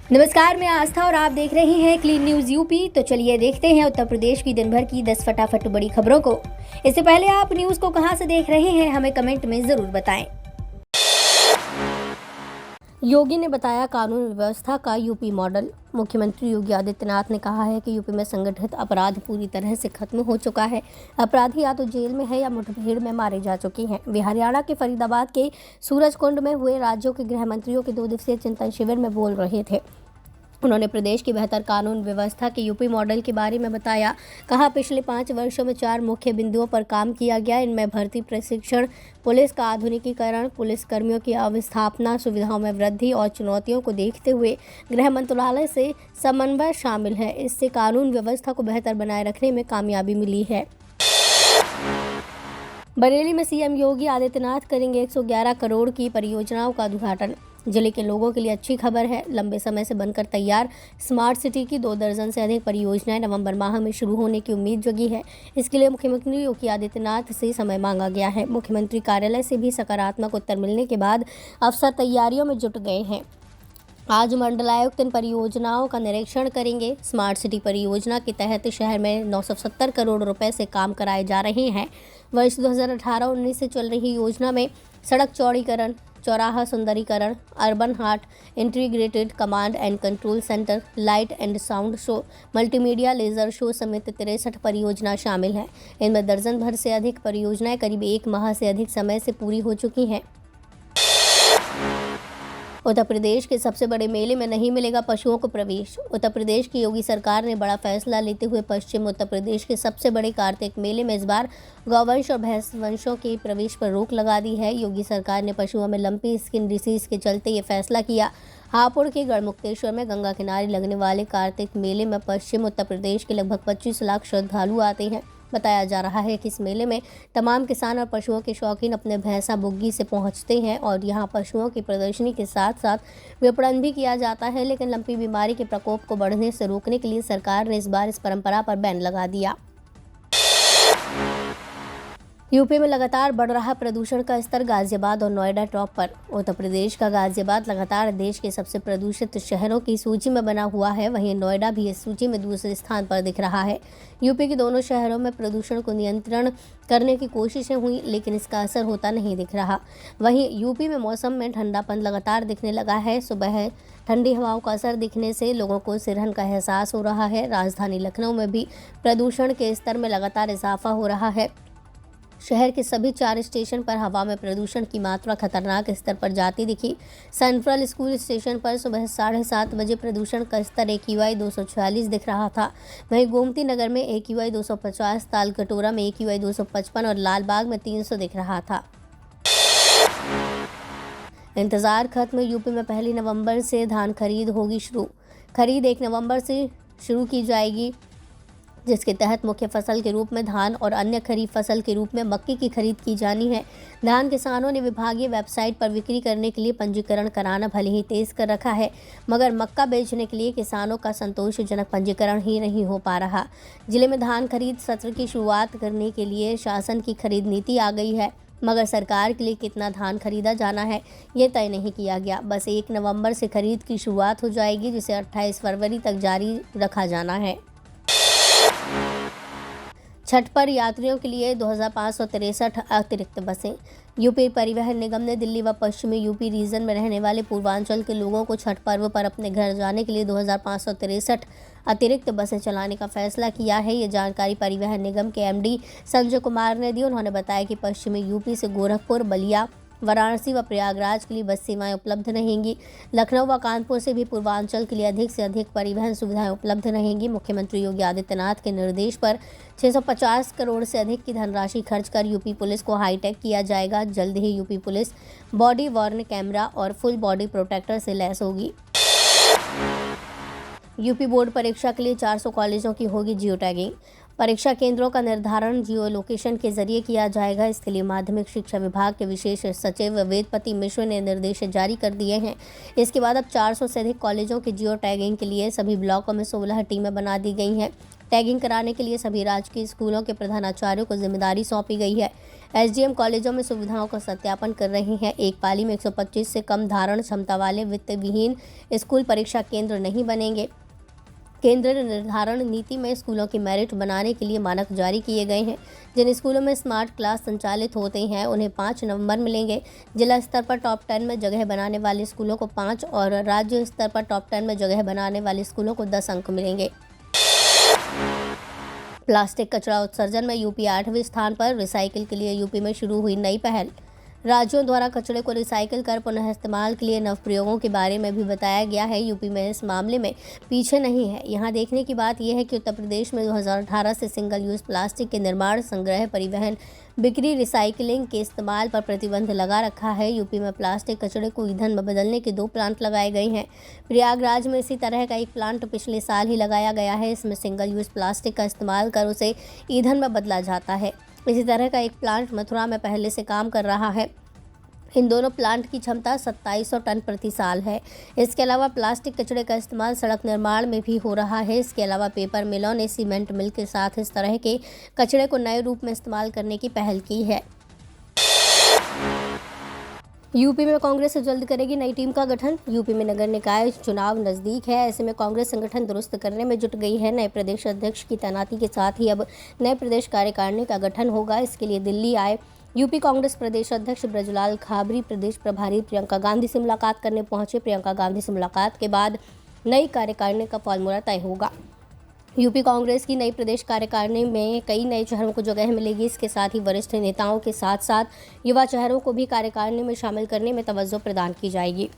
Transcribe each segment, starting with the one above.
नमस्कार, मैं आस्था और आप देख रहे हैं क्लीन न्यूज यूपी। तो चलिए देखते हैं उत्तर प्रदेश की दिन भर की 10 फटाफट बड़ी खबरों को। इससे पहले आप न्यूज को कहां से देख रहे हैं, हमें कमेंट में जरूर बताएं। योगी ने बताया कानून व्यवस्था का यूपी मॉडल। मुख्यमंत्री योगी आदित्यनाथ ने कहा है कि यूपी में संगठित अपराध पूरी तरह से खत्म हो चुका है। अपराधी या तो जेल में है या मुठभेड़ में मारे जा चुके हैं। वे हरियाणा के फरीदाबाद के सूरजकुंड में हुए राज्यों के गृह मंत्रियों के 2 दिवसीय चिंतन शिविर में बोल रहे थे। उन्होंने प्रदेश की बेहतर कानून व्यवस्था के यूपी मॉडल के बारे में बताया। कहा, पिछले 5 वर्षों में 4 मुख्य बिंदुओं पर काम किया गया। इनमें भर्ती, प्रशिक्षण, पुलिस का आधुनिकीकरण, पुलिस कर्मियों की अवस्थापना, सुविधाओं में वृद्धि और चुनौतियों को देखते हुए गृह मंत्रालय से समन्वय शामिल है। इससे कानून व्यवस्था को बेहतर बनाए रखने में कामयाबी मिली है। बरेली में सीएम योगी आदित्यनाथ करेंगे 111 करोड़ की परियोजनाओं का उद्घाटन। जिले के लोगों के लिए अच्छी खबर है। लंबे समय से बनकर तैयार स्मार्ट सिटी की 2 दर्जन से अधिक परियोजनाएं नवंबर माह में शुरू होने की उम्मीद जगी है। इसके लिए मुख्यमंत्री योगी आदित्यनाथ से समय मांगा गया है। मुख्यमंत्री कार्यालय से भी सकारात्मक उत्तर मिलने के बाद अफसर तैयारियों में जुट गए हैं। आज मंडलायुक्त इन परियोजनाओं का निरीक्षण करेंगे। स्मार्ट सिटी परियोजना के तहत शहर में 970 करोड़ रुपए से काम कराए जा रहे हैं। वर्ष 2018-19 से चल रही योजना में सड़क चौड़ीकरण, चौराहा सुंदरीकरण, अर्बन हाट, integrated command and control centre, light and sound show, multimedia laser show समेत 63 परियोजना शामिल हैं। इनमें दर्जन भर से अधिक परियोजनाएं करीब 1 माह से अधिक समय से पूरी हो चुकी हैं। उत्तर प्रदेश के सबसे बड़े मेले में नहीं मिलेगा पशुओं को प्रवेश। उत्तर प्रदेश की योगी सरकार ने बड़ा फैसला लेते हुए पश्चिम उत्तर प्रदेश के सबसे बड़े कार्तिक मेले में इस बार गौवंश और भैंस वंशों के प्रवेश पर रोक लगा दी है। योगी सरकार ने पशुओं में लंपी स्किन डिसीज के चलते ये फैसला किया। हापुड़ के गढ़मुक्तेश्वर में गंगा किनारे लगने वाले कार्तिक मेले में पश्चिम उत्तर प्रदेश के लगभग 25 लाख श्रद्धालु आते हैं। बताया जा रहा है कि इस मेले में तमाम किसान और पशुओं के शौकीन अपने भैंसा बुग्गी से पहुंचते हैं और यहां पशुओं की प्रदर्शनी के साथ साथ विपणन भी किया जाता है। लेकिन लंपी बीमारी के प्रकोप को बढ़ने से रोकने के लिए सरकार ने इस बार इस परंपरा पर बैन लगा दिया। यूपी में लगातार बढ़ रहा प्रदूषण का स्तर, गाजियाबाद और नोएडा टॉप पर। उत्तर प्रदेश का गाजियाबाद लगातार देश के सबसे प्रदूषित शहरों की सूची में बना हुआ है। वहीं नोएडा भी इस सूची में दूसरे स्थान पर दिख रहा है। यूपी के दोनों शहरों में प्रदूषण को नियंत्रण करने की कोशिशें हुई, लेकिन इसका असर होता नहीं दिख रहा। वहीं यूपी में मौसम में ठंडापन लगातार दिखने लगा है। सुबह ठंडी हवाओं का असर दिखने से लोगों को सिरहन का एहसास हो रहा है। राजधानी लखनऊ में भी प्रदूषण के स्तर में लगातार इजाफा हो रहा है। शहर के सभी 4 स्टेशन पर हवा में प्रदूषण की मात्रा खतरनाक स्तर पर जाती दिखी। सेंट्रल स्कूल स्टेशन पर सुबह 7:30 बजे प्रदूषण का स्तर AQI 246 दिख रहा था। वहीं गोमती नगर में AQI 250, तालकटोरा में AQI 255 और लालबाग में 300 दिख रहा था। इंतजार खत्म, यूपी में 1 नवंबर से धान खरीद होगी शुरू। खरीद 1 नवंबर से शुरू की जाएगी, जिसके तहत मुख्य फसल के रूप में धान और अन्य खरीफ फसल के रूप में मक्की की खरीद की जानी है। धान किसानों ने विभागीय वेबसाइट पर बिक्री करने के लिए पंजीकरण कराना भले ही तेज कर रखा है, मगर मक्का बेचने के लिए किसानों का संतोषजनक पंजीकरण ही नहीं हो पा रहा। जिले में धान खरीद सत्र की शुरुआत करने के लिए शासन की खरीद नीति आ गई है, मगर सरकार के लिए कितना धान खरीदा जाना है ये तय नहीं किया गया। बस 1 नवंबर से खरीद की शुरुआत हो जाएगी, जिसे 28 फरवरी तक जारी रखा जाना है। छठ पर यात्रियों के लिए 2563 अतिरिक्त बसें। यूपी परिवहन निगम ने दिल्ली व पश्चिमी यूपी रीजन में रहने वाले पूर्वांचल के लोगों को छठ पर्व पर अपने घर जाने के लिए 2563 अतिरिक्त बसें चलाने का फैसला किया है। ये जानकारी परिवहन निगम के MD संजय कुमार ने दी। उन्होंने बताया कि पश्चिमी यूपी से गोरखपुर, बलिया, वाराणसी व प्रयागराज के लिए बस सेवाएं उपलब्ध रहेंगी। लखनऊ व कानपुर से भी पूर्वांचल के लिए अधिक से अधिक परिवहन सुविधाएं उपलब्ध रहेंगी। मुख्यमंत्री योगी आदित्यनाथ के निर्देश पर 650 करोड़ से अधिक की धनराशि खर्च कर यूपी पुलिस को हाईटेक किया जाएगा। जल्द ही UP police body worn camera और फुल बॉडी प्रोटेक्टर से लैस होगी। यूपी बोर्ड परीक्षा के लिए 400 कॉलेजों की होगी जियो टैगिंग। परीक्षा केंद्रों का निर्धारण जियो लोकेशन के जरिए किया जाएगा। इसके लिए माध्यमिक शिक्षा विभाग के विशेष सचिव वेदपति मिश्र ने निर्देश जारी कर दिए हैं। इसके बाद अब 400 से अधिक कॉलेजों की जियो टैगिंग के लिए सभी ब्लॉकों में 16 टीमें बना दी गई हैं। टैगिंग कराने के लिए सभी राजकीय स्कूलों के प्रधानाचार्यों को जिम्मेदारी सौंपी गई है। एसडीएम कॉलेजों में सुविधाओं का सत्यापन कर रहे हैं। एक पाली में 125 से कम धारण क्षमता वाले वित्त विहीन स्कूल परीक्षा केंद्र नहीं बनेंगे। केंद्र निर्धारण नीति में स्कूलों की मेरिट बनाने के लिए मानक जारी किए गए हैं। जिन स्कूलों में स्मार्ट क्लास संचालित होते हैं उन्हें 5 नंबर मिलेंगे। जिला स्तर पर टॉप 10 में जगह बनाने वाले स्कूलों को 5 और राज्य स्तर पर टॉप 10 में जगह बनाने वाले स्कूलों को 10 अंक मिलेंगे। प्लास्टिक कचरा उत्सर्जन में यूपी 8वें स्थान पर। रिसाइकिल के लिए यूपी में शुरू हुई नई पहल। राज्यों द्वारा कचरे को रिसाइकिल कर पुनः इस्तेमाल के लिए नव प्रयोगों के बारे में भी बताया गया है। यूपी में इस मामले में पीछे नहीं है। यहाँ देखने की बात यह है कि उत्तर प्रदेश में 2018 से सिंगल यूज प्लास्टिक के निर्माण, संग्रह, परिवहन, बिक्री, रिसाइकिलिंग के इस्तेमाल पर प्रतिबंध लगा रखा है। यूपी में प्लास्टिक कचरे को ईंधन में बदलने के 2 प्लांट लगाए गए हैं। प्रयागराज में इसी तरह का एक प्लांट पिछले साल ही लगाया गया है। इसमें सिंगल यूज प्लास्टिक का इस्तेमाल कर उसे ईंधन में बदला जाता है। इसी तरह का एक प्लांट मथुरा में पहले से काम कर रहा है। इन दोनों प्लांट की क्षमता 2700 टन प्रति साल है। इसके अलावा प्लास्टिक कचरे का इस्तेमाल सड़क निर्माण में भी हो रहा है। इसके अलावा पेपर मिलों ने सीमेंट मिल के साथ इस तरह के कचरे को नए रूप में इस्तेमाल करने की पहल की है। यूपी में कांग्रेस जल्द करेगी नई टीम का गठन। यूपी में नगर निकाय चुनाव नजदीक है। ऐसे में कांग्रेस संगठन दुरुस्त करने में जुट गई है। नए प्रदेश अध्यक्ष की तैनाती के साथ ही अब नए प्रदेश कार्यकारिणी का गठन होगा। इसके लिए दिल्ली आए यूपी कांग्रेस प्रदेश अध्यक्ष ब्रजलाल खाबरी प्रदेश प्रभारी प्रियंका गांधी से मुलाकात करने पहुंचे। प्रियंका गांधी से मुलाकात के बाद नई कार्यकारिणी का फॉर्मूला तय होगा। यूपी कांग्रेस की नई प्रदेश कार्यकारिणी में कई नए चेहरों को जगह मिलेगी। इसके साथ ही वरिष्ठ नेताओं के साथ साथ युवा चेहरों को भी कार्यकारिणी में शामिल करने में तवज्जो प्रदान की जाएगी।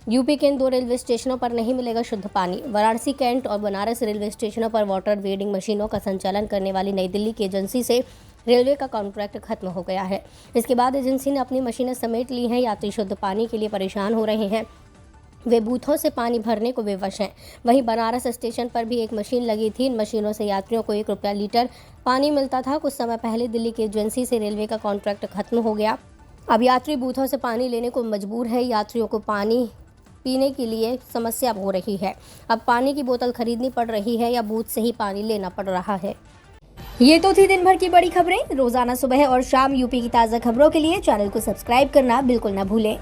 यूपी के इन 2 रेलवे स्टेशनों पर नहीं मिलेगा शुद्ध पानी। वाराणसी, कैंट और बनारस रेलवे स्टेशनों पर वाटर वेडिंग मशीनों का संचालन करने वाली नई दिल्ली की एजेंसी से रेलवे का कॉन्ट्रैक्ट खत्म हो गया है। इसके बाद एजेंसी ने अपनी मशीनें समेट ली हैं। यात्री शुद्ध पानी के लिए परेशान हो रहे हैं। वे बूथों से पानी भरने को विवश हैं। वहीं बनारस स्टेशन पर भी एक मशीन लगी थी। इन मशीनों से यात्रियों को 1 रुपया लीटर पानी मिलता था। कुछ समय पहले दिल्ली की एजेंसी से रेलवे का कॉन्ट्रैक्ट खत्म हो गया। अब यात्री बूथों से पानी लेने को मजबूर है। यात्रियों को पानी पीने के लिए समस्या हो रही है। अब पानी की बोतल खरीदनी पड़ रही है या बूथ से ही पानी लेना पड़ रहा है। ये तो थी दिन भर की बड़ी खबरें। रोजाना सुबह और शाम यूपी की ताज़ा खबरों के लिए चैनल को सब्सक्राइब करना बिल्कुल न भूलें।